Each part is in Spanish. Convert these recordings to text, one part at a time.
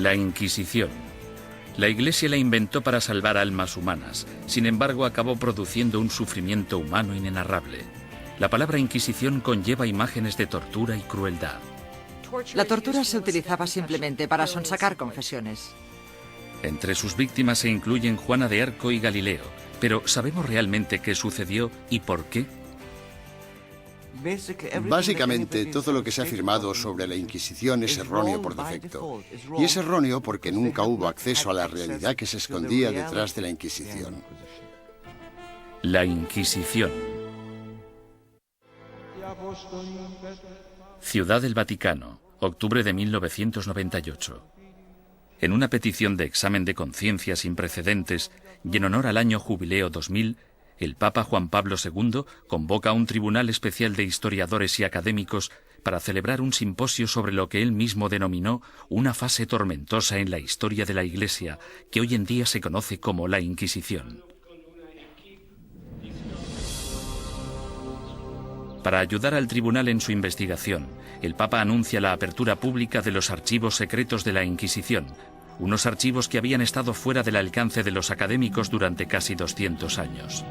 La Inquisición. La Iglesia la inventó para salvar almas humanas, sin embargo acabó produciendo un sufrimiento humano inenarrable. La palabra Inquisición conlleva imágenes de tortura y crueldad. La tortura se utilizaba simplemente para sonsacar confesiones. Entre sus víctimas se incluyen Juana de Arco y Galileo, pero ¿sabemos realmente qué sucedió y por qué? Básicamente, todo lo que se ha afirmado sobre la Inquisición es erróneo por defecto. Y es erróneo porque nunca hubo acceso a la realidad que se escondía detrás de la Inquisición. La Inquisición. Ciudad del Vaticano, octubre de 1998. En una petición de examen de conciencia sin precedentes y en honor al año jubileo 2000, el Papa Juan Pablo II convoca a un tribunal especial de historiadores y académicos para celebrar un simposio sobre lo que él mismo denominó una fase tormentosa en la historia de la Iglesia, que hoy en día se conoce como la Inquisición. Para ayudar al tribunal en su investigación, el Papa anuncia la apertura pública de los archivos secretos de la Inquisición, unos archivos que habían estado fuera del alcance de los académicos durante casi 200 años.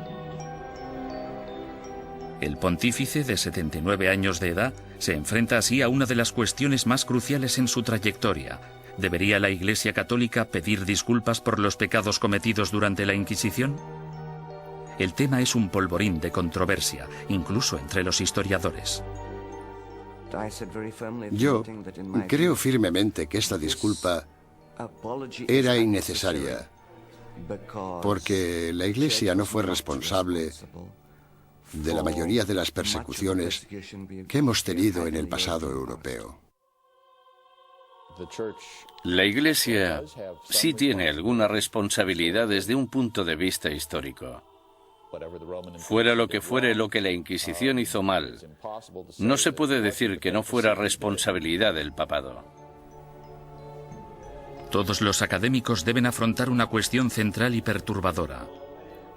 El pontífice, de 79 años de edad, se enfrenta así a una de las cuestiones más cruciales en su trayectoria. ¿Debería la Iglesia Católica pedir disculpas por los pecados cometidos durante la Inquisición? El tema es un polvorín de controversia, incluso entre los historiadores. Yo creo firmemente que esta disculpa era innecesaria, porque la Iglesia no fue responsable de la mayoría de las persecuciones que hemos tenido en el pasado europeo. La Iglesia sí tiene alguna responsabilidad desde un punto de vista histórico. Fuera lo que fuere lo que la Inquisición hizo mal, no se puede decir que no fuera responsabilidad del papado. Todos los académicos deben afrontar una cuestión central y perturbadora.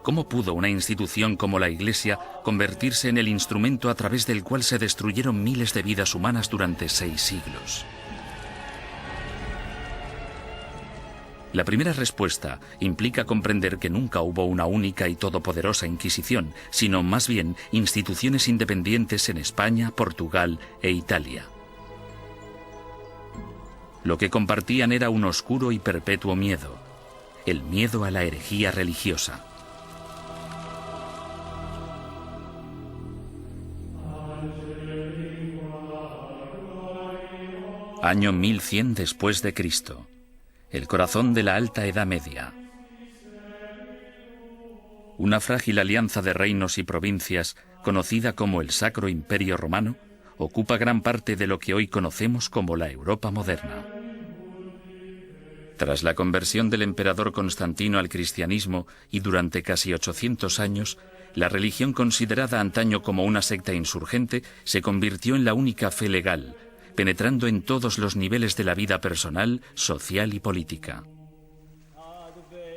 ¿Cómo pudo una institución como la Iglesia convertirse en el instrumento a través del cual se destruyeron miles de vidas humanas durante 6 siglos? La primera respuesta implica comprender que nunca hubo una única y todopoderosa Inquisición, sino más bien instituciones independientes en España, Portugal e Italia. Lo que compartían era un oscuro y perpetuo miedo, el miedo a la herejía religiosa. Año 1100 después de Cristo. El corazón de la Alta Edad Media. Una frágil alianza de reinos y provincias, conocida como el Sacro Imperio Romano, ocupa gran parte de lo que hoy conocemos como la Europa moderna. Tras la conversión del emperador Constantino al cristianismo y durante casi 800 años, la religión considerada antaño como una secta insurgente se convirtió en la única fe legal, penetrando en todos los niveles de la vida personal, social y política.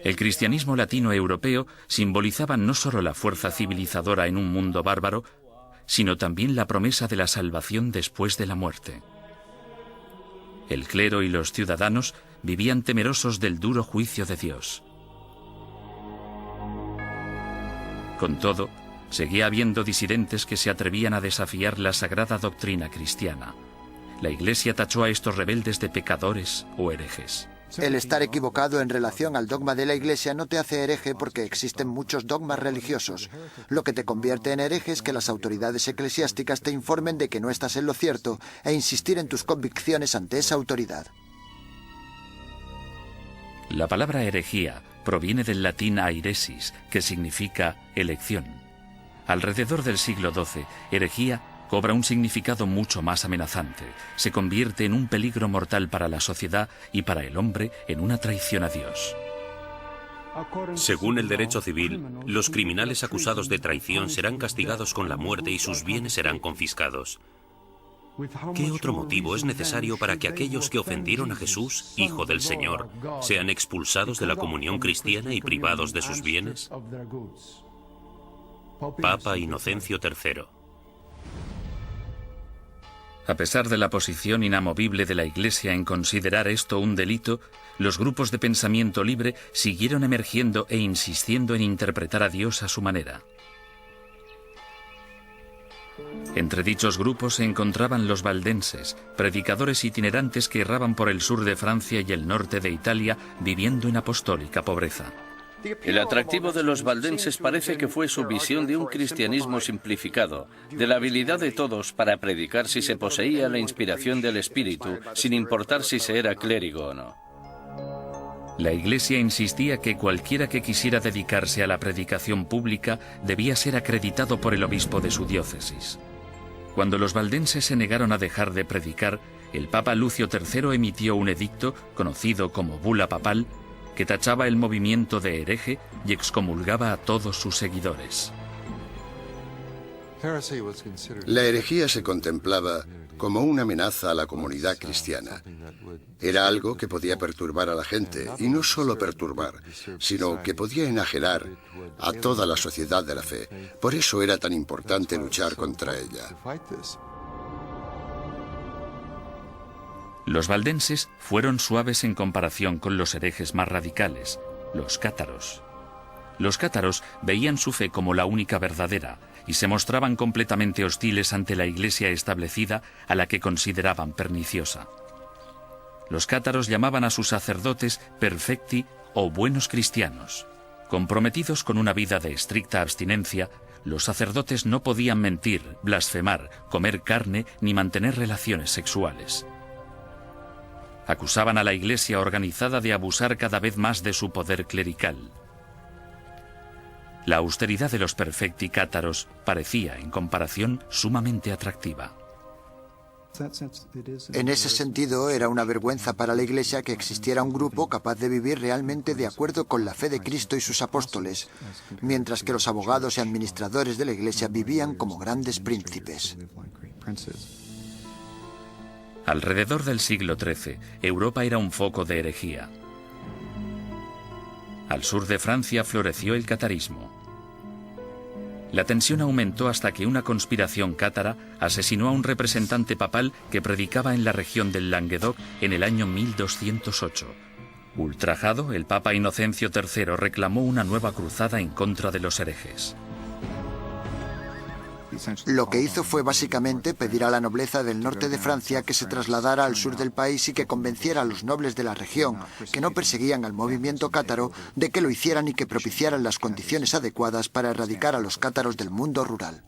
El cristianismo latino-europeo simbolizaba no solo la fuerza civilizadora en un mundo bárbaro, sino también la promesa de la salvación después de la muerte. El clero y los ciudadanos vivían temerosos del duro juicio de Dios. Con todo, seguía habiendo disidentes que se atrevían a desafiar la sagrada doctrina cristiana. La Iglesia tachó a estos rebeldes de pecadores o herejes. El estar equivocado en relación al dogma de la Iglesia no te hace hereje porque existen muchos dogmas religiosos. Lo que te convierte en hereje es que las autoridades eclesiásticas te informen de que no estás en lo cierto e insistir en tus convicciones ante esa autoridad. La palabra herejía proviene del latín airesis, que significa elección. Alrededor del siglo XII, herejía cobra un significado mucho más amenazante. Se convierte en un peligro mortal para la sociedad y para el hombre en una traición a Dios. Según el derecho civil, los criminales acusados de traición serán castigados con la muerte y sus bienes serán confiscados. ¿Qué otro motivo es necesario para que aquellos que ofendieron a Jesús, Hijo del Señor, sean expulsados de la comunión cristiana y privados de sus bienes? Papa Inocencio III. A pesar de la posición inamovible de la Iglesia en considerar esto un delito, los grupos de pensamiento libre siguieron emergiendo e insistiendo en interpretar a Dios a su manera. Entre dichos grupos se encontraban los valdenses, predicadores itinerantes que erraban por el sur de Francia y el norte de Italia, viviendo en apostólica pobreza. El atractivo de los valdenses parece que fue su visión de un cristianismo simplificado, de la habilidad de todos para predicar si se poseía la inspiración del Espíritu, sin importar si se era clérigo o no. La Iglesia insistía que cualquiera que quisiera dedicarse a la predicación pública debía ser acreditado por el obispo de su diócesis. Cuando los valdenses se negaron a dejar de predicar, el Papa Lucio III emitió un edicto, conocido como Bula Papal, que tachaba el movimiento de hereje y excomulgaba a todos sus seguidores. La herejía se contemplaba como una amenaza a la comunidad cristiana. Era algo que podía perturbar a la gente, y no solo perturbar, sino que podía enajenar a toda la sociedad de la fe. Por eso era tan importante luchar contra ella. Los valdenses fueron suaves en comparación con los herejes más radicales, los cátaros. Los cátaros veían su fe como la única verdadera y se mostraban completamente hostiles ante la Iglesia establecida, a la que consideraban perniciosa. Los cátaros llamaban a sus sacerdotes perfecti o buenos cristianos. Comprometidos con una vida de estricta abstinencia, los sacerdotes no podían mentir, blasfemar, comer carne ni mantener relaciones sexuales. Acusaban a la Iglesia organizada de abusar cada vez más de su poder clerical. La austeridad de los perfecti cátaros parecía, en comparación, sumamente atractiva. En ese sentido, era una vergüenza para la Iglesia que existiera un grupo capaz de vivir realmente de acuerdo con la fe de Cristo y sus apóstoles, mientras que los abogados y administradores de la Iglesia vivían como grandes príncipes. Alrededor del siglo XIII, Europa era un foco de herejía. Al sur de Francia floreció el catarismo. La tensión aumentó hasta que una conspiración cátara asesinó a un representante papal que predicaba en la región del Languedoc en el año 1208. Ultrajado, el Papa Inocencio III reclamó una nueva cruzada en contra de los herejes. Lo que hizo fue básicamente pedir a la nobleza del norte de Francia que se trasladara al sur del país y que convenciera a los nobles de la región, que no perseguían al movimiento cátaro, de que lo hicieran y que propiciaran las condiciones adecuadas para erradicar a los cátaros del mundo rural.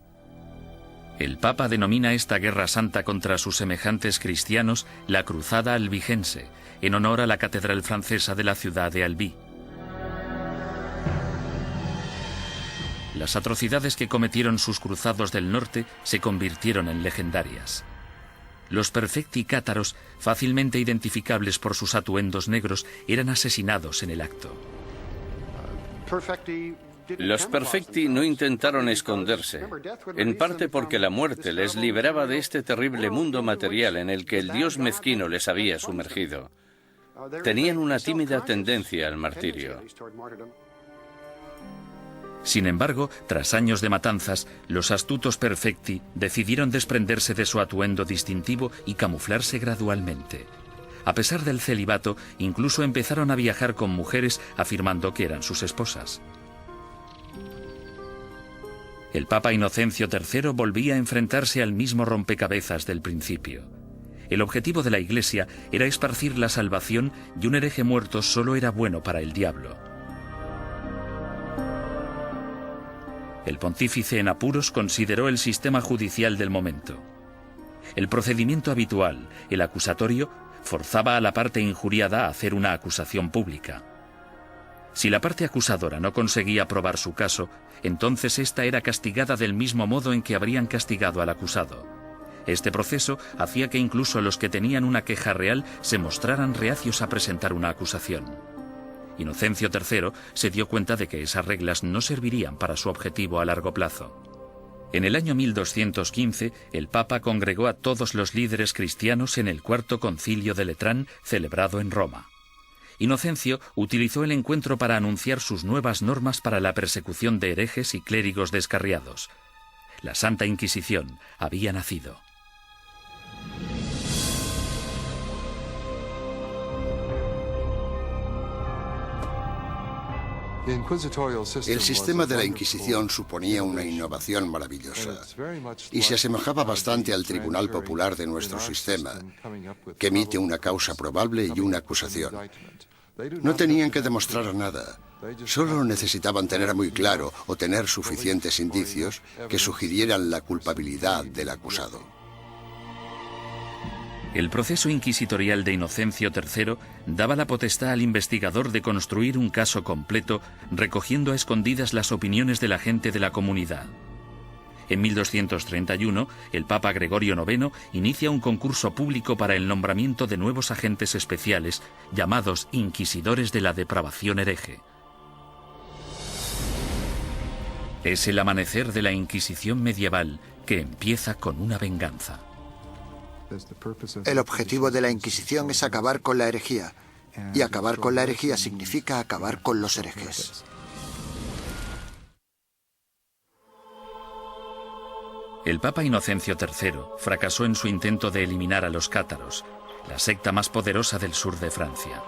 El Papa denomina esta guerra santa contra sus semejantes cristianos la Cruzada Albigense, en honor a la catedral francesa de la ciudad de Albi. Las atrocidades que cometieron sus cruzados del norte se convirtieron en legendarias. Los perfecti cátaros, fácilmente identificables por sus atuendos negros, eran asesinados en el acto. Los perfecti no intentaron esconderse, en parte porque la muerte les liberaba de este terrible mundo material en el que el Dios mezquino les había sumergido. Tenían una tímida tendencia al martirio. Sin embargo, tras años de matanzas, los astutos perfecti decidieron desprenderse de su atuendo distintivo y camuflarse gradualmente. A pesar del celibato, incluso empezaron a viajar con mujeres afirmando que eran sus esposas. El Papa Inocencio III volvía a enfrentarse al mismo rompecabezas del principio. El objetivo de la Iglesia era esparcir la salvación y un hereje muerto solo era bueno para el diablo. El pontífice en apuros consideró el sistema judicial del momento. El procedimiento habitual, el acusatorio, forzaba a la parte injuriada a hacer una acusación pública. Si la parte acusadora no conseguía probar su caso, entonces ésta era castigada del mismo modo en que habrían castigado al acusado. Este proceso hacía que incluso los que tenían una queja real se mostraran reacios a presentar una acusación. Inocencio III se dio cuenta de que esas reglas no servirían para su objetivo a largo plazo. En el año 1215, el Papa congregó a todos los líderes cristianos en el Cuarto Concilio de Letrán, celebrado en Roma. Inocencio utilizó el encuentro para anunciar sus nuevas normas para la persecución de herejes y clérigos descarriados. La Santa Inquisición había nacido. El sistema de la Inquisición suponía una innovación maravillosa y se asemejaba bastante al Tribunal Popular de nuestro sistema, que emite una causa probable y una acusación. No tenían que demostrar nada, solo necesitaban tener muy claro o tener suficientes indicios que sugirieran la culpabilidad del acusado. El proceso inquisitorial de Inocencio III daba la potestad al investigador de construir un caso completo, recogiendo a escondidas las opiniones de la gente de la comunidad. En 1231, el Papa Gregorio IX inicia un concurso público para el nombramiento de nuevos agentes especiales, llamados inquisidores de la depravación hereje. Es el amanecer de la Inquisición medieval, que empieza con una venganza. El objetivo de la Inquisición es acabar con la herejía, y acabar con la herejía significa acabar con los herejes. El Papa Inocencio III fracasó en su intento de eliminar a los cátaros, la secta más poderosa del sur de Francia.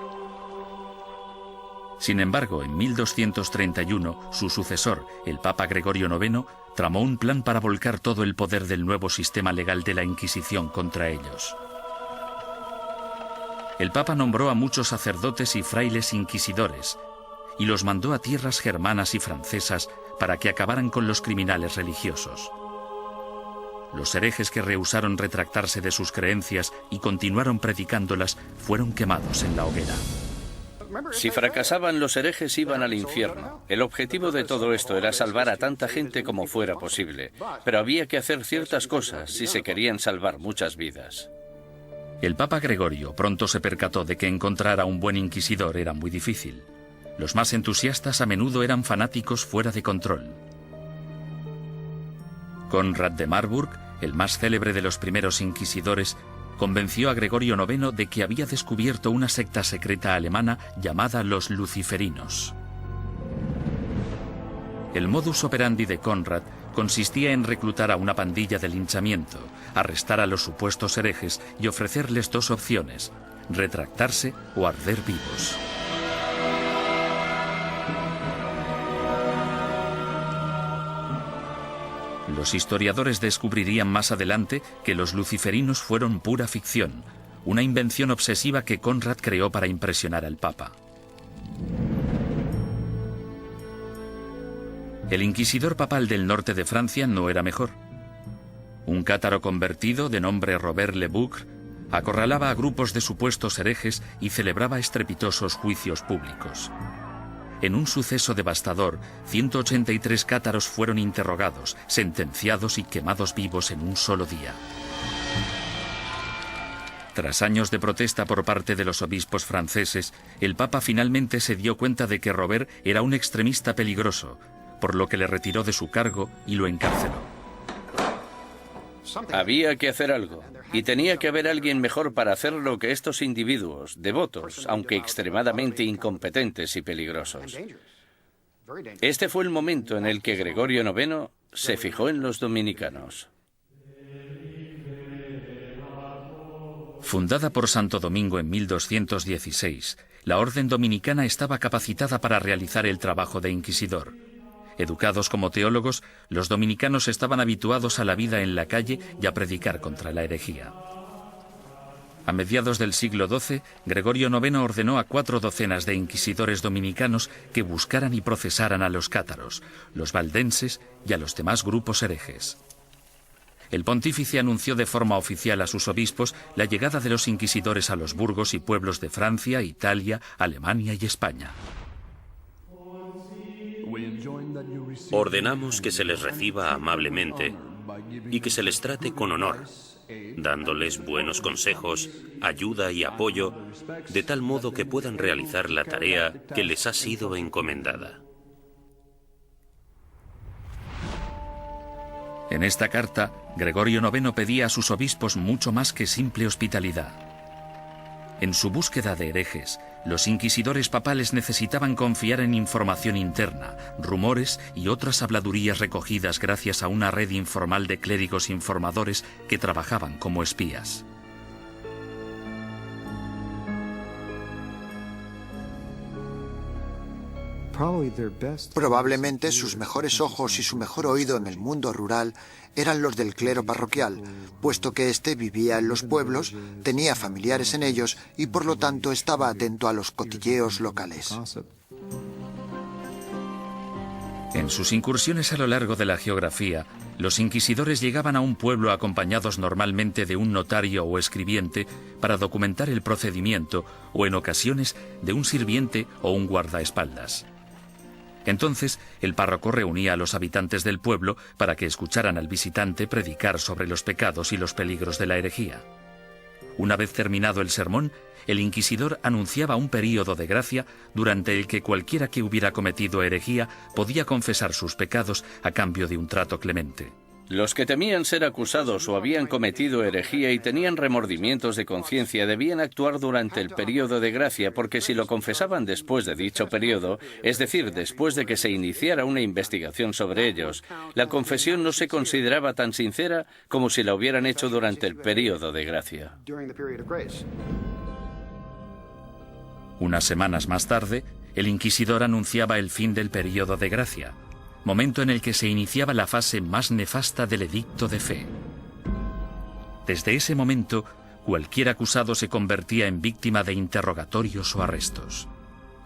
Sin embargo, en 1231, su sucesor, el Papa Gregorio IX, tramó un plan para volcar todo el poder del nuevo sistema legal de la Inquisición contra ellos. El Papa nombró a muchos sacerdotes y frailes inquisidores y los mandó a tierras germanas y francesas para que acabaran con los criminales religiosos. Los herejes que rehusaron retractarse de sus creencias y continuaron predicándolas fueron quemados en la hoguera. Si fracasaban los herejes, iban al infierno. El objetivo de todo esto era salvar a tanta gente como fuera posible, pero había que hacer ciertas cosas si se querían salvar muchas vidas. El Papa Gregorio pronto se percató de que encontrar a un buen inquisidor era muy difícil. Los más entusiastas a menudo eran fanáticos fuera de control. Conrad de Marburg, el más célebre de los primeros inquisidores, convenció a Gregorio IX de que había descubierto una secta secreta alemana llamada los luciferinos. El modus operandi de Conrad consistía en reclutar a una pandilla de linchamiento, arrestar a los supuestos herejes y ofrecerles dos opciones: retractarse o arder vivos. Los historiadores descubrirían más adelante que los luciferinos fueron pura ficción, una invención obsesiva que Conrad creó para impresionar al Papa. El inquisidor papal del norte de Francia no era mejor. Un cátaro convertido de nombre Robert Le Boucq acorralaba a grupos de supuestos herejes y celebraba estrepitosos juicios públicos. En un suceso devastador, 183 cátaros fueron interrogados, sentenciados y quemados vivos en un solo día. Tras años de protesta por parte de los obispos franceses, el Papa finalmente se dio cuenta de que Robert era un extremista peligroso, por lo que le retiró de su cargo y lo encarceló. Había que hacer algo, y tenía que haber alguien mejor para hacerlo que estos individuos, devotos, aunque extremadamente incompetentes y peligrosos. Este fue el momento en el que Gregorio IX se fijó en los dominicanos. Fundada por Santo Domingo en 1216, la orden dominicana estaba capacitada para realizar el trabajo de inquisidor. Educados como teólogos, los dominicanos estaban habituados a la vida en la calle y a predicar contra la herejía. A mediados del siglo XII, Gregorio IX ordenó a 4 docenas de inquisidores dominicanos que buscaran y procesaran a los cátaros, los valdenses y a los demás grupos herejes. El pontífice anunció de forma oficial a sus obispos la llegada de los inquisidores a los burgos y pueblos de Francia, Italia, Alemania y España. Ordenamos que se les reciba amablemente y que se les trate con honor, dándoles buenos consejos, ayuda y apoyo, de tal modo que puedan realizar la tarea que les ha sido encomendada. En esta carta, Gregorio IX pedía a sus obispos mucho más que simple hospitalidad. En su búsqueda de herejes, los inquisidores papales necesitaban confiar en información interna, rumores y otras habladurías recogidas gracias a una red informal de clérigos informadores que trabajaban como espías. Probablemente sus mejores ojos y su mejor oído en el mundo rural eran los del clero parroquial, puesto que éste vivía en los pueblos, tenía familiares en ellos y por lo tanto estaba atento a los cotilleos locales. En sus incursiones a lo largo de la geografía, los inquisidores llegaban a un pueblo acompañados normalmente de un notario o escribiente para documentar el procedimiento o, en ocasiones, de un sirviente o un guardaespaldas. Entonces, el párroco reunía a los habitantes del pueblo para que escucharan al visitante predicar sobre los pecados y los peligros de la herejía. Una vez terminado el sermón, el inquisidor anunciaba un período de gracia durante el que cualquiera que hubiera cometido herejía podía confesar sus pecados a cambio de un trato clemente. Los que temían ser acusados o habían cometido herejía y tenían remordimientos de conciencia debían actuar durante el período de gracia, porque si lo confesaban después de dicho período, es decir, después de que se iniciara una investigación sobre ellos, la confesión no se consideraba tan sincera como si la hubieran hecho durante el período de gracia. Unas semanas más tarde, el inquisidor anunciaba el fin del período de gracia, momento en el que se iniciaba la fase más nefasta del edicto de fe. Desde ese momento, cualquier acusado se convertía en víctima de interrogatorios o arrestos.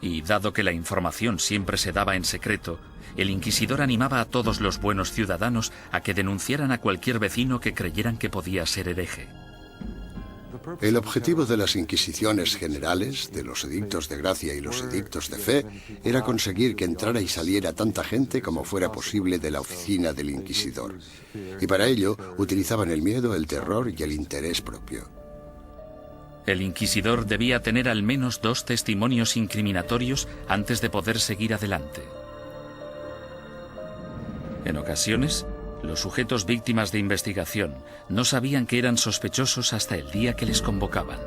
Y dado que la información siempre se daba en secreto, el inquisidor animaba a todos los buenos ciudadanos a que denunciaran a cualquier vecino que creyeran que podía ser hereje. El objetivo de las inquisiciones generales, de los edictos de gracia y los edictos de fe, era conseguir que entrara y saliera tanta gente como fuera posible de la oficina del inquisidor. Y para ello utilizaban el miedo, el terror y el interés propio. El inquisidor debía tener al menos 2 testimonios incriminatorios antes de poder seguir adelante. En ocasiones, los sujetos víctimas de investigación no sabían que eran sospechosos hasta el día que les convocaban.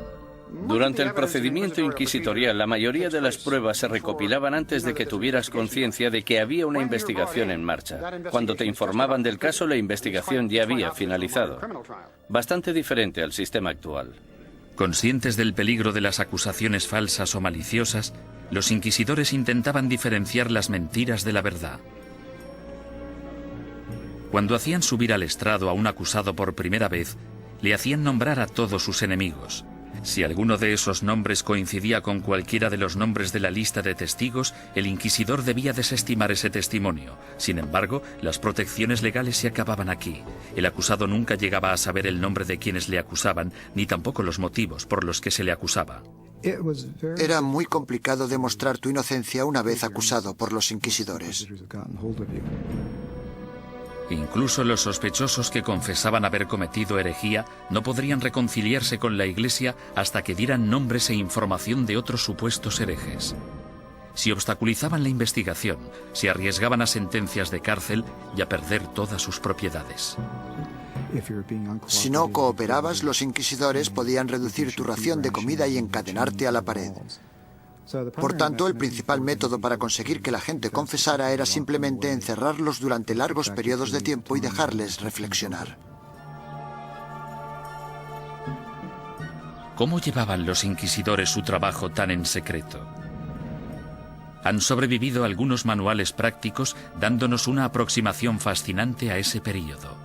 Durante el procedimiento inquisitorial, la mayoría de las pruebas se recopilaban antes de que tuvieras conciencia de que había una investigación en marcha. Cuando te informaban del caso, la investigación ya había finalizado. Bastante diferente al sistema actual. Conscientes del peligro de las acusaciones falsas o maliciosas, los inquisidores intentaban diferenciar las mentiras de la verdad. Cuando hacían subir al estrado a un acusado por primera vez, le hacían nombrar a todos sus enemigos. Si alguno de esos nombres coincidía con cualquiera de los nombres de la lista de testigos, el inquisidor debía desestimar ese testimonio. Sin embargo, las protecciones legales se acababan aquí. El acusado nunca llegaba a saber el nombre de quienes le acusaban, ni tampoco los motivos por los que se le acusaba. Era muy complicado demostrar tu inocencia una vez acusado por los inquisidores. Incluso los sospechosos que confesaban haber cometido herejía no podrían reconciliarse con la Iglesia hasta que dieran nombres e información de otros supuestos herejes. Si obstaculizaban la investigación, se arriesgaban a sentencias de cárcel y a perder todas sus propiedades. Si no cooperabas, los inquisidores podían reducir tu ración de comida y encadenarte a la pared. Por tanto, el principal método para conseguir que la gente confesara era simplemente encerrarlos durante largos periodos de tiempo y dejarles reflexionar. ¿Cómo llevaban los inquisidores su trabajo tan en secreto? Han sobrevivido algunos manuales prácticos dándonos una aproximación fascinante a ese período.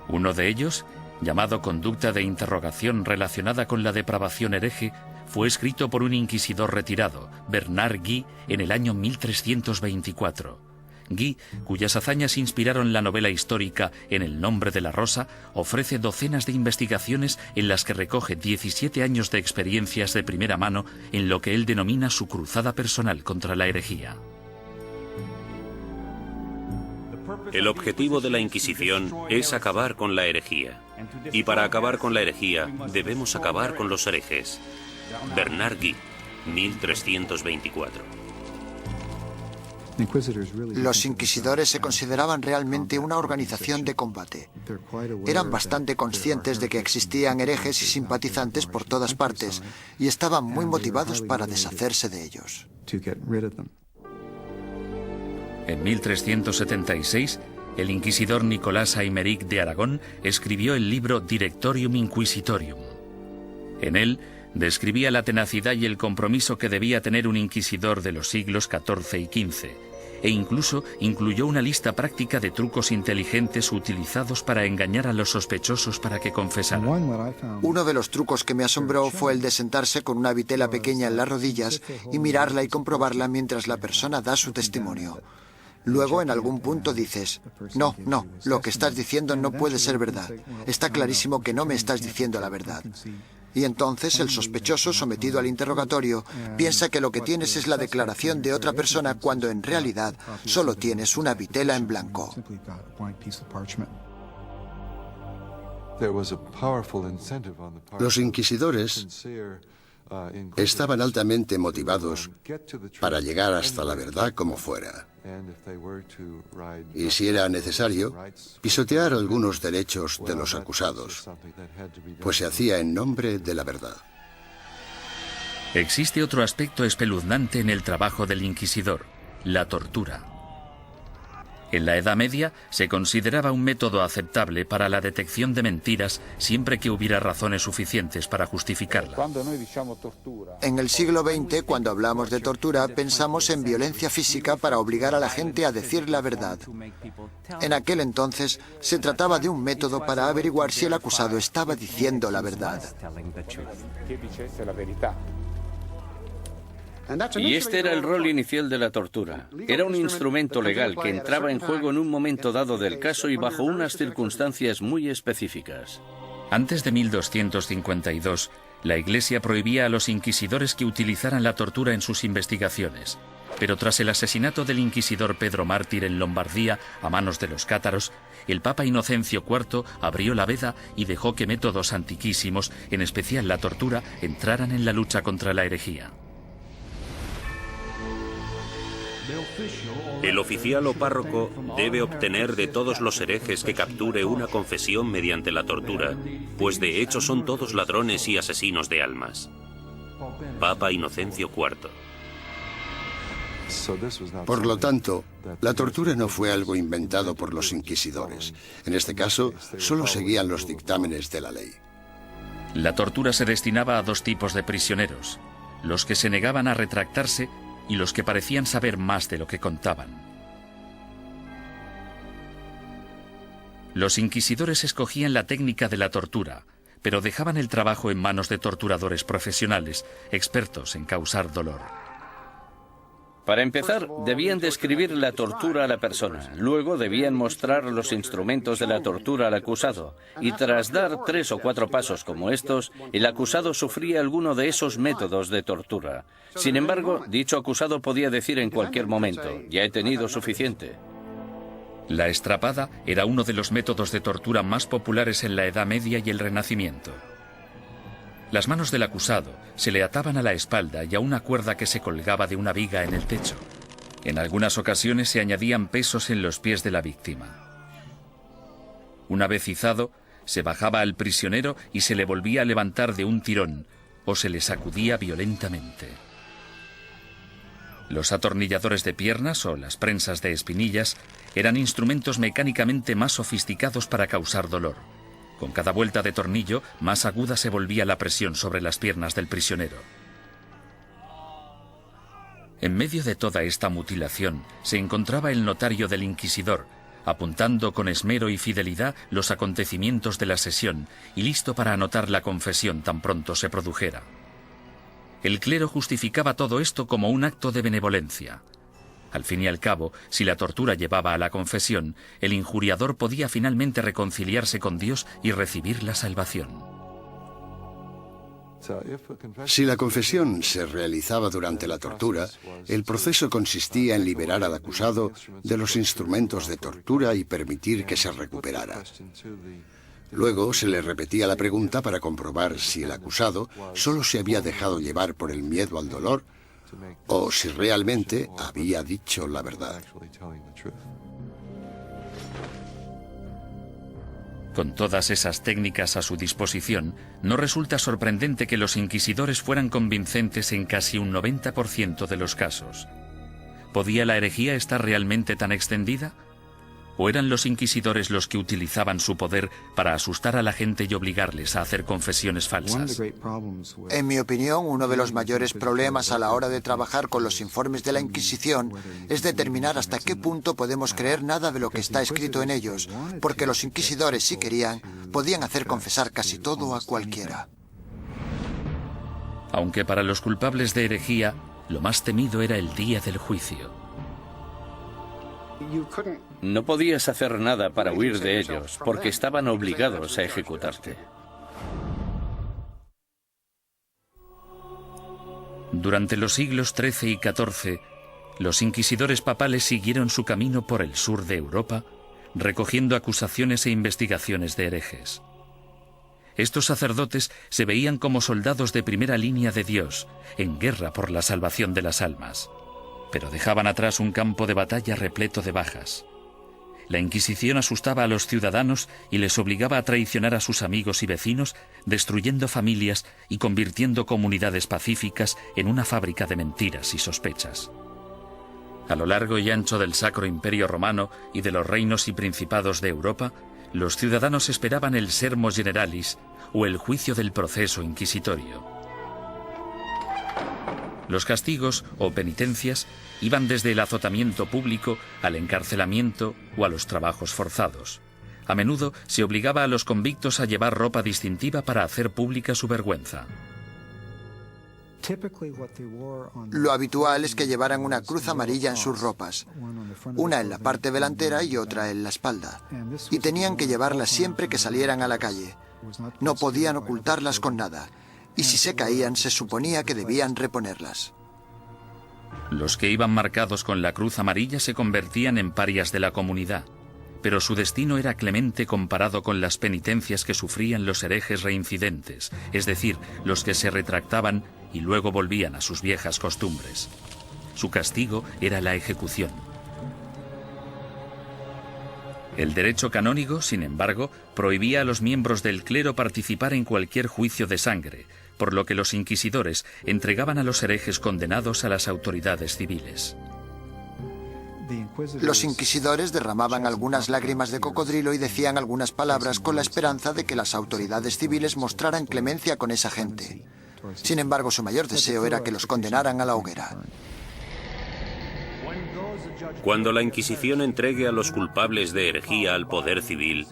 Uno de ellos, llamado Conducta de interrogación relacionada con la depravación hereje, fue escrito por un inquisidor retirado, Bernard Guy, en el año 1324. Guy, cuyas hazañas inspiraron la novela histórica En el nombre de la rosa, ofrece docenas de investigaciones en las que recoge 17 años de experiencias de primera mano en lo que él denomina su cruzada personal contra la herejía. El objetivo de la Inquisición es acabar con la herejía. Y para acabar con la herejía, debemos acabar con los herejes. Bernard Guy, 1324. Los inquisidores se consideraban realmente una organización de combate. Eran bastante conscientes de que existían herejes y simpatizantes por todas partes y estaban muy motivados para deshacerse de ellos. En 1376, el inquisidor Nicolás Aymeric de Aragón escribió el libro Directorium Inquisitorium. En él, Describía la tenacidad y el compromiso que debía tener un inquisidor de los siglos XIV y XV, e incluso incluyó una lista práctica de trucos inteligentes utilizados para engañar a los sospechosos para que confesaran. Uno de los trucos que me asombró fue el de sentarse con una vitela pequeña en las rodillas y mirarla y comprobarla mientras la persona da su testimonio. Luego, en algún punto dices, no, lo que estás diciendo no puede ser verdad. Está clarísimo que no me estás diciendo la verdad. Y entonces el sospechoso, sometido al interrogatorio, piensa que lo que tienes es la declaración de otra persona cuando en realidad solo tienes una vitela en blanco. Los inquisidores estaban altamente motivados para llegar hasta la verdad como fuera. Y si era necesario, pisotear algunos derechos de los acusados, pues se hacía en nombre de la verdad. Existe otro aspecto espeluznante en el trabajo del inquisidor: la tortura. En la Edad Media se consideraba un método aceptable para la detección de mentiras siempre que hubiera razones suficientes para justificarla. En el siglo XX, cuando hablamos de tortura, pensamos en violencia física para obligar a la gente a decir la verdad. En aquel entonces, se trataba de un método para averiguar si el acusado estaba diciendo la verdad. Y este era el rol inicial de la tortura. Era un instrumento legal que entraba en juego en un momento dado del caso y bajo unas circunstancias muy específicas. Antes de 1252, la Iglesia prohibía a los inquisidores que utilizaran la tortura en sus investigaciones. Pero tras el asesinato del inquisidor Pedro Mártir en Lombardía a manos de los cátaros, el Papa Inocencio IV abrió la veda y dejó que métodos antiquísimos, en especial la tortura, entraran en la lucha contra la herejía. El oficial o párroco debe obtener de todos los herejes que capture una confesión mediante la tortura, pues de hecho son todos ladrones y asesinos de almas. Papa Inocencio IV. Por lo tanto, la tortura no fue algo inventado por los inquisidores. En este caso, solo seguían los dictámenes de la ley. La tortura se destinaba a dos tipos de prisioneros: los que se negaban a retractarse y los que parecían saber más de lo que contaban. Los inquisidores escogían la técnica de la tortura, pero dejaban el trabajo en manos de torturadores profesionales, expertos en causar dolor. Para empezar, debían describir la tortura a la persona. Luego debían mostrar los instrumentos de la tortura al acusado. Y tras dar 3 o 4 pasos como estos, el acusado sufría alguno de esos métodos de tortura. Sin embargo, dicho acusado podía decir en cualquier momento: ya he tenido suficiente. La estrapada era uno de los métodos de tortura más populares en la Edad Media y el Renacimiento. Las manos del acusado se le ataban a la espalda y a una cuerda que se colgaba de una viga en el techo. En algunas ocasiones se añadían pesos en los pies de la víctima. Una vez izado, se bajaba al prisionero y se le volvía a levantar de un tirón o se le sacudía violentamente. Los atornilladores de piernas o las prensas de espinillas eran instrumentos mecánicamente más sofisticados para causar dolor. Con cada vuelta de tornillo, más aguda se volvía la presión sobre las piernas del prisionero. En medio de toda esta mutilación se encontraba el notario del inquisidor, apuntando con esmero y fidelidad los acontecimientos de la sesión y listo para anotar la confesión tan pronto se produjera. El clero justificaba todo esto como un acto de benevolencia. Al fin y al cabo, si la tortura llevaba a la confesión, el injuriador podía finalmente reconciliarse con Dios y recibir la salvación. Si la confesión se realizaba durante la tortura, el proceso consistía en liberar al acusado de los instrumentos de tortura y permitir que se recuperara. Luego se le repetía la pregunta para comprobar si el acusado solo se había dejado llevar por el miedo al dolor o si realmente había dicho la verdad. Con todas esas técnicas a su disposición, no resulta sorprendente que los inquisidores fueran convincentes en casi un 90% de los casos. ¿Podía la herejía estar realmente tan extendida? ¿O eran los inquisidores los que utilizaban su poder para asustar a la gente y obligarles a hacer confesiones falsas? En mi opinión, uno de los mayores problemas a la hora de trabajar con los informes de la Inquisición es determinar hasta qué punto podemos creer nada de lo que está escrito en ellos, porque los inquisidores, si querían, podían hacer confesar casi todo a cualquiera. Aunque para los culpables de herejía, lo más temido era el día del juicio. No podías hacer nada para huir de ellos, porque estaban obligados a ejecutarte. Durante los siglos XIII y XIV, los inquisidores papales siguieron su camino por el sur de Europa, recogiendo acusaciones e investigaciones de herejes. Estos sacerdotes se veían como soldados de primera línea de Dios, en guerra por la salvación de las almas, pero dejaban atrás un campo de batalla repleto de bajas. La Inquisición asustaba a los ciudadanos y les obligaba a traicionar a sus amigos y vecinos, destruyendo familias y convirtiendo comunidades pacíficas en una fábrica de mentiras y sospechas. A lo largo y ancho del Sacro Imperio Romano y de los reinos y principados de Europa, los ciudadanos esperaban el sermo generalis o el juicio del proceso inquisitorio. Los castigos o penitencias iban desde el azotamiento público al encarcelamiento o a los trabajos forzados. A menudo se obligaba a los convictos a llevar ropa distintiva para hacer pública su vergüenza. Lo habitual es que llevaran una cruz amarilla en sus ropas, una en la parte delantera y otra en la espalda, y tenían que llevarlas siempre que salieran a la calle. No podían ocultarlas con nada, y si se caían se suponía que debían reponerlas. Los que iban marcados con la cruz amarilla se convertían en parias de la comunidad, pero su destino era clemente comparado con las penitencias que sufrían los herejes reincidentes, es decir, los que se retractaban y luego volvían a sus viejas costumbres. Su castigo era la ejecución. El derecho canónico, sin embargo, prohibía a los miembros del clero participar en cualquier juicio de sangre, por lo que los inquisidores entregaban a los herejes condenados a las autoridades civiles. Los inquisidores derramaban algunas lágrimas de cocodrilo y decían algunas palabras con la esperanza de que las autoridades civiles mostraran clemencia con esa gente. Sin embargo, su mayor deseo era que los condenaran a la hoguera. Cuando la Inquisición entregue a los culpables de herejía al poder civil,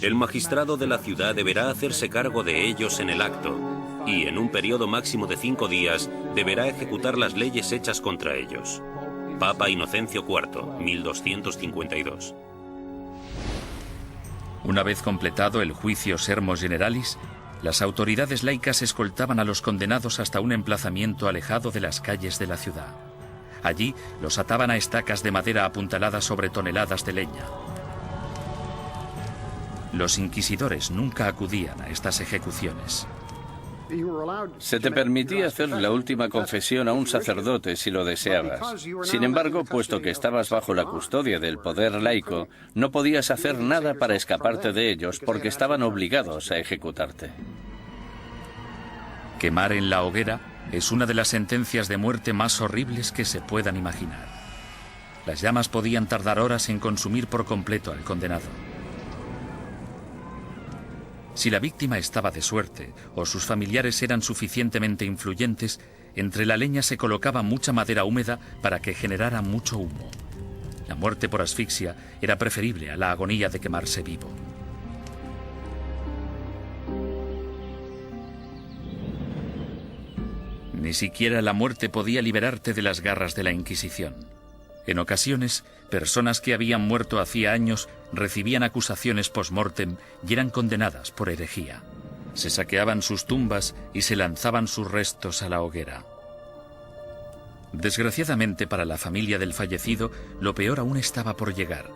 el magistrado de la ciudad deberá hacerse cargo de ellos en el acto y, en un periodo máximo de 5 días, deberá ejecutar las leyes hechas contra ellos. Papa Inocencio IV, 1252. Una vez completado el juicio sermo generalis, las autoridades laicas escoltaban a los condenados hasta un emplazamiento alejado de las calles de la ciudad. Allí los ataban a estacas de madera apuntaladas sobre toneladas de leña. Los inquisidores nunca acudían a estas ejecuciones. Se te permitía hacer la última confesión a un sacerdote si lo deseabas. Sin embargo, puesto que estabas bajo la custodia del poder laico, no podías hacer nada para escaparte de ellos porque estaban obligados a ejecutarte. Quemar en la hoguera es una de las sentencias de muerte más horribles que se puedan imaginar. Las llamas podían tardar horas en consumir por completo al condenado. Si la víctima estaba de suerte o sus familiares eran suficientemente influyentes, entre la leña se colocaba mucha madera húmeda para que generara mucho humo. La muerte por asfixia era preferible a la agonía de quemarse vivo. Ni siquiera la muerte podía liberarte de las garras de la Inquisición. En ocasiones, personas que habían muerto hacía años recibían acusaciones post-mortem y eran condenadas por herejía. Se saqueaban sus tumbas y se lanzaban sus restos a la hoguera. Desgraciadamente para la familia del fallecido, lo peor aún estaba por llegar.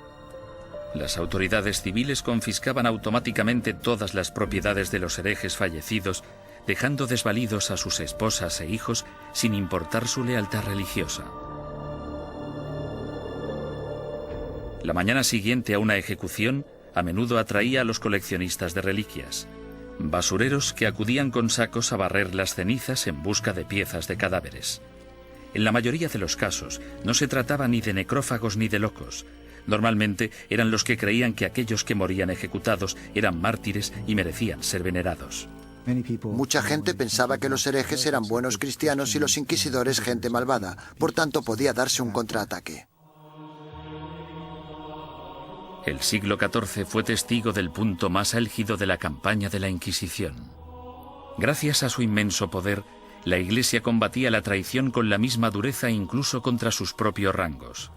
Las autoridades civiles confiscaban automáticamente todas las propiedades de los herejes fallecidos, dejando desvalidos a sus esposas e hijos sin importar su lealtad religiosa. La mañana siguiente a una ejecución a menudo atraía a los coleccionistas de reliquias, basureros que acudían con sacos a barrer las cenizas en busca de piezas de cadáveres. En la mayoría de los casos, no se trataba ni de necrófagos ni de locos. Normalmente eran los que creían que aquellos que morían ejecutados eran mártires y merecían ser venerados. Mucha gente pensaba que los herejes eran buenos cristianos y los inquisidores gente malvada, por tanto podía darse un contraataque. El siglo XIV fue testigo del punto más álgido de la campaña de la Inquisición. Gracias a su inmenso poder, la Iglesia combatía la traición con la misma dureza incluso contra sus propios rangos.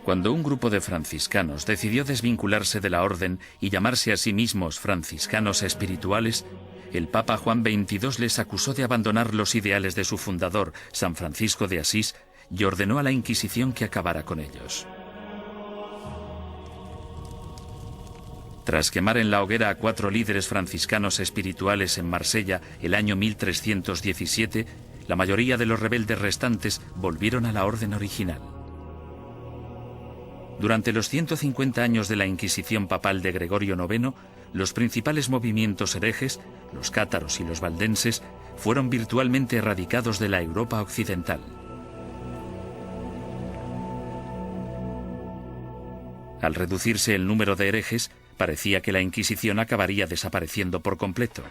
Cuando un grupo de franciscanos decidió desvincularse de la orden y llamarse a sí mismos franciscanos espirituales, el Papa Juan XXII les acusó de abandonar los ideales de su fundador, San Francisco de Asís, y ordenó a la Inquisición que acabara con ellos. Tras quemar en la hoguera a 4 líderes franciscanos espirituales en Marsella el año 1317, la mayoría de los rebeldes restantes volvieron a la orden original. Durante los 150 años de la Inquisición papal de Gregorio IX, los principales movimientos herejes, los cátaros y los valdenses, fueron virtualmente erradicados de la Europa occidental. Al reducirse el número de herejes, parecía que la Inquisición acabaría desapareciendo por completo.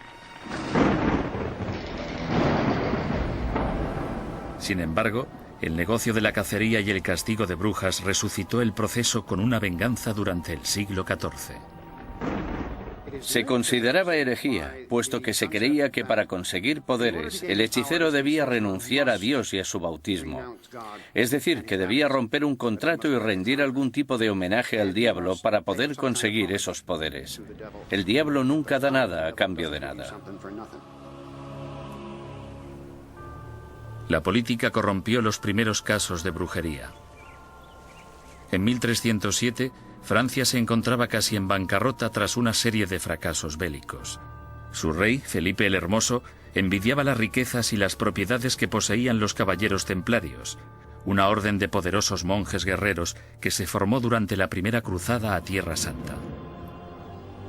Sin embargo, el negocio de la cacería y el castigo de brujas resucitó el proceso con una venganza durante el siglo XIV. Se consideraba herejía, puesto que se creía que para conseguir poderes el hechicero debía renunciar a Dios y a su bautismo. Es decir, que debía romper un contrato y rendir algún tipo de homenaje al diablo para poder conseguir esos poderes. El diablo nunca da nada a cambio de nada. La política corrompió los primeros casos de brujería. En 1307, Francia se encontraba casi en bancarrota tras una serie de fracasos bélicos. Su rey, Felipe el Hermoso, envidiaba las riquezas y las propiedades que poseían los caballeros templarios, una orden de poderosos monjes guerreros que se formó durante la primera cruzada a Tierra Santa.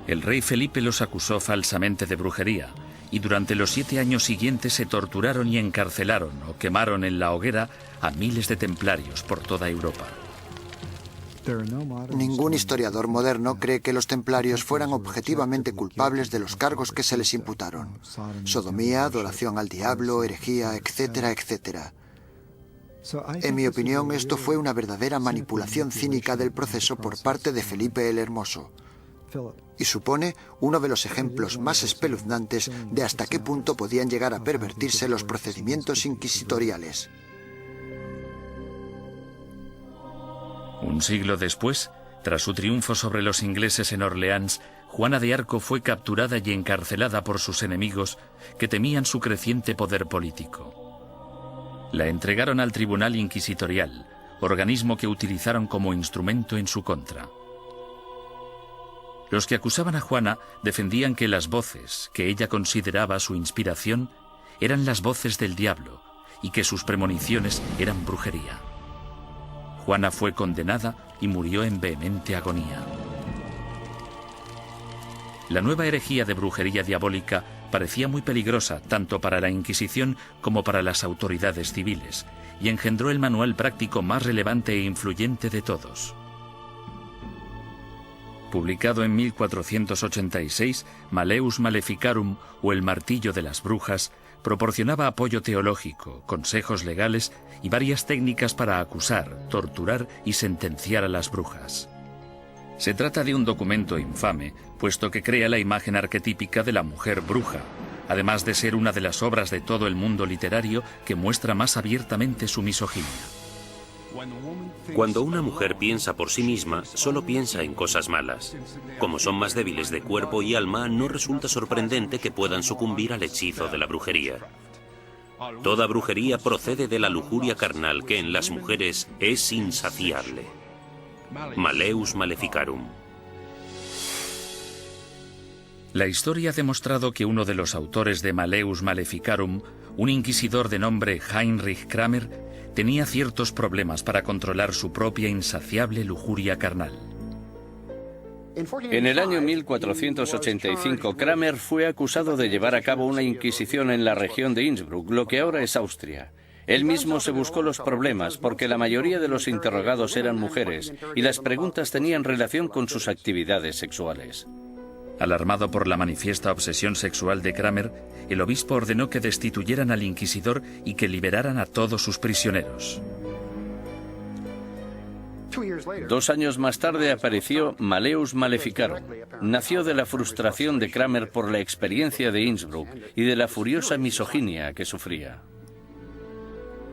El rey Felipe los acusó falsamente de brujería, y durante los 7 años siguientes se torturaron y encarcelaron o quemaron en la hoguera a miles de templarios por toda Europa. Ningún historiador moderno cree que los templarios fueran objetivamente culpables de los cargos que se les imputaron: sodomía, adoración al diablo, herejía, etcétera, etcétera. En mi opinión, esto fue una verdadera manipulación cínica del proceso por parte de Felipe el Hermoso, y supone uno de los ejemplos más espeluznantes de hasta qué punto podían llegar a pervertirse los procedimientos inquisitoriales. Un siglo después, tras su triunfo sobre los ingleses en Orleans, Juana de Arco fue capturada y encarcelada por sus enemigos, que temían su creciente poder político. La entregaron al Tribunal Inquisitorial, organismo que utilizaron como instrumento en su contra. Los que acusaban a Juana defendían que las voces que ella consideraba su inspiración eran las voces del diablo y que sus premoniciones eran brujería. Juana fue condenada y murió en vehemente agonía. La nueva herejía de brujería diabólica parecía muy peligrosa tanto para la Inquisición como para las autoridades civiles, y engendró el manual práctico más relevante e influyente de todos. Publicado en 1486, Malleus Maleficarum, o El martillo de las brujas, proporcionaba apoyo teológico, consejos legales y varias técnicas para acusar, torturar y sentenciar a las brujas. Se trata de un documento infame, puesto que crea la imagen arquetípica de la mujer bruja, además de ser una de las obras de todo el mundo literario que muestra más abiertamente su misoginia. Cuando una mujer piensa por sí misma, solo piensa en cosas malas. Como son más débiles de cuerpo y alma, no resulta sorprendente que puedan sucumbir al hechizo de la brujería. Toda brujería procede de la lujuria carnal que en las mujeres es insaciable. Malleus Maleficarum. La historia ha demostrado que uno de los autores de Malleus Maleficarum, un inquisidor de nombre Heinrich Kramer, tenía ciertos problemas para controlar su propia insaciable lujuria carnal. En el año 1485, Kramer fue acusado de llevar a cabo una inquisición en la región de Innsbruck, lo que ahora es Austria. Él mismo se buscó los problemas porque la mayoría de los interrogados eran mujeres y las preguntas tenían relación con sus actividades sexuales. Alarmado por la manifiesta obsesión sexual de Kramer, el obispo ordenó que destituyeran al inquisidor y que liberaran a todos sus prisioneros. 2 años más tarde apareció Malleus Maleficarum. Nació de la frustración de Kramer por la experiencia de Innsbruck y de la furiosa misoginia que sufría.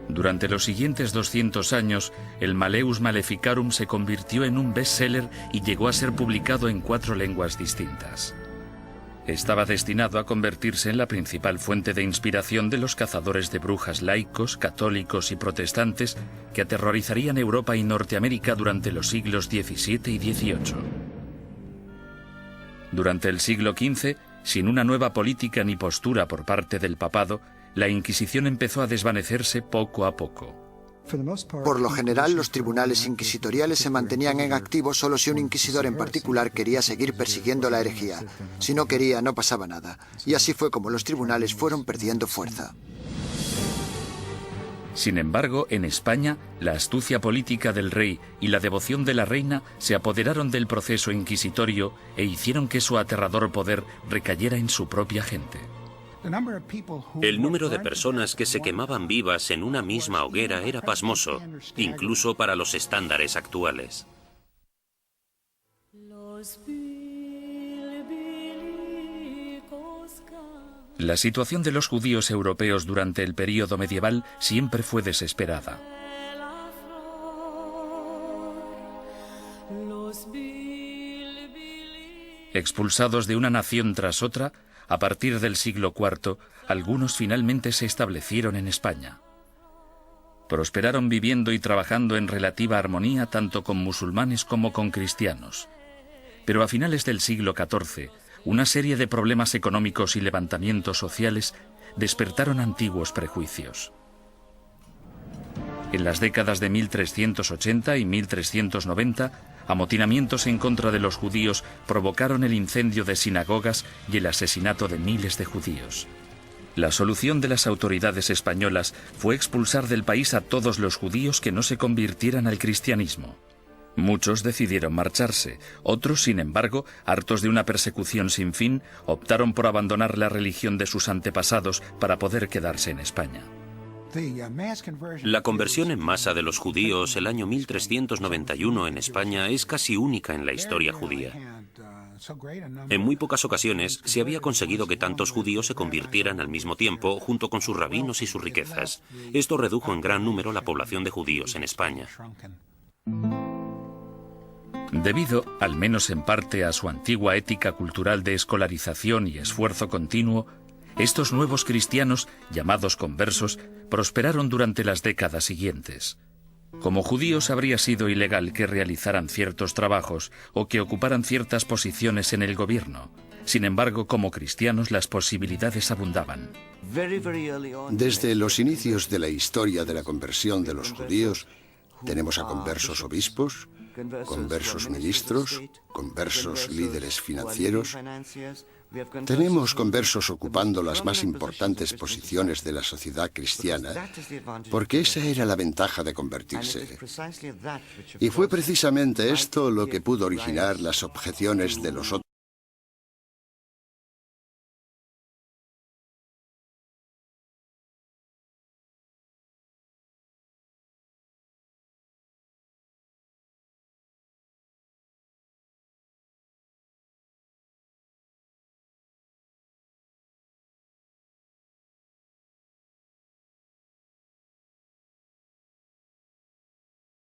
Durante los siguientes 200 años, el Malleus Maleficarum se convirtió en un bestseller y llegó a ser publicado en 4 lenguas distintas. Estaba destinado a convertirse en la principal fuente de inspiración de los cazadores de brujas laicos, católicos y protestantes que aterrorizarían Europa y Norteamérica durante los siglos XVII y XVIII. Durante el siglo XV, sin una nueva política ni postura por parte del papado, la Inquisición empezó a desvanecerse poco a poco. Por lo general, los tribunales inquisitoriales se mantenían en activo solo si un inquisidor en particular quería seguir persiguiendo la herejía. Si no quería, no pasaba nada. Y así fue como los tribunales fueron perdiendo fuerza. Sin embargo, en España, la astucia política del rey y la devoción de la reina se apoderaron del proceso inquisitorio e hicieron que su aterrador poder recayera en su propia gente. El número de personas que se quemaban vivas en una misma hoguera era pasmoso, incluso para los estándares actuales. La situación de los judíos europeos durante el período medieval siempre fue desesperada. Expulsados de una nación tras otra, a partir del siglo IV, algunos finalmente se establecieron en España. Prosperaron viviendo y trabajando en relativa armonía tanto con musulmanes como con cristianos. Pero a finales del siglo XIV, una serie de problemas económicos y levantamientos sociales despertaron antiguos prejuicios. En las décadas de 1380 y 1390, amotinamientos en contra de los judíos provocaron el incendio de sinagogas y el asesinato de miles de judíos. La solución de las autoridades españolas fue expulsar del país a todos los judíos que no se convirtieran al cristianismo. Muchos decidieron marcharse, otros, sin embargo, hartos de una persecución sin fin, optaron por abandonar la religión de sus antepasados para poder quedarse en España. La conversión en masa de los judíos el año 1391 en España es casi única en la historia judía. En muy pocas ocasiones se había conseguido que tantos judíos se convirtieran al mismo tiempo junto con sus rabinos y sus riquezas. Esto redujo en gran número la población de judíos en España. Debido, al menos en parte, a su antigua ética cultural de escolarización y esfuerzo continuo, estos nuevos cristianos, llamados conversos, prosperaron durante las décadas siguientes. Como judíos habría sido ilegal que realizaran ciertos trabajos o que ocuparan ciertas posiciones en el gobierno. Sin embargo, como cristianos las posibilidades abundaban. Desde los inicios de la historia de la conversión de los judíos, tenemos a conversos obispos, conversos ministros, conversos líderes financieros. Tenemos conversos ocupando las más importantes posiciones de la sociedad cristiana, porque esa era la ventaja de convertirse. Y fue precisamente esto lo que pudo originar las objeciones de los otros